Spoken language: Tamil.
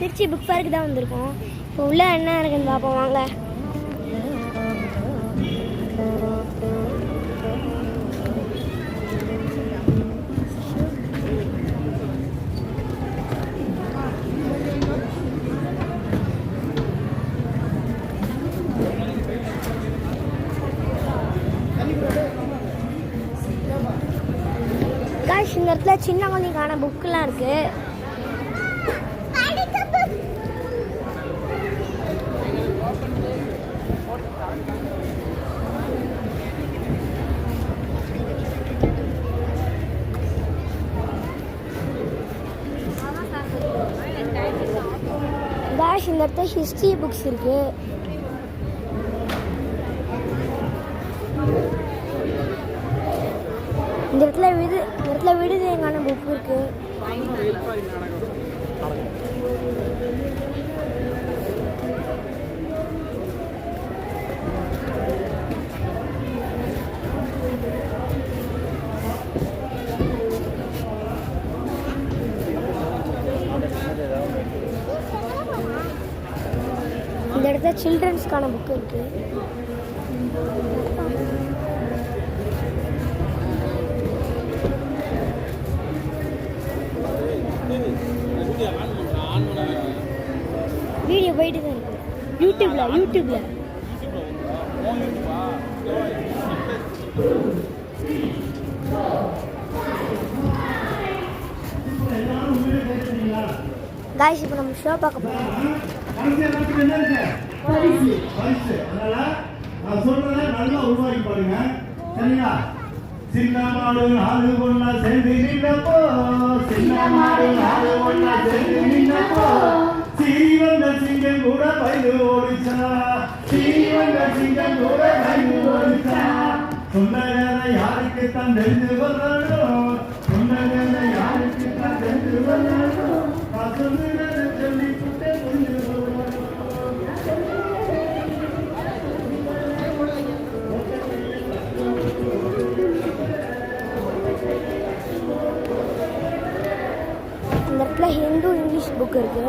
திருச்சி புக் ஃபேருக்கு தான் வந்திருக்கோம். இப்போ உள்ள என்ன இருக்குன்னு பார்ப்போம் வாங்க. இந்த இடத்துல சின்ன குழந்தைக்கான புக்கெல்லாம் இருக்கு. இந்த இடத்துல ஹிஸ்ட்ரி புக்ஸ் இருக்கு. இந்த இடத்துல விடுதலைக்கான புக் இருக்கு. இந்த இடத்துல சில்ட்ரன்ஸ்க்கான புக் இருக்கு. வீடியோ போயிட்டு தான் இருக்கு யூடியூப்ல காய்ஸ் இப்போ நம்ம ஷோ பார்க்க போறோம். சின்னமாடு நாலு ஒன்னா சேர்ந்து நின்னப்போ சீவந்த சிங்கம் கூட பயிர் ஓடிச்சா சொன்னதை யாருக்கு தான் தெரிந்து வந்தாலோ சொல்லி இந்த இடத்துல ஹிந்து இங்கிலீஷ் புக் இருக்கு.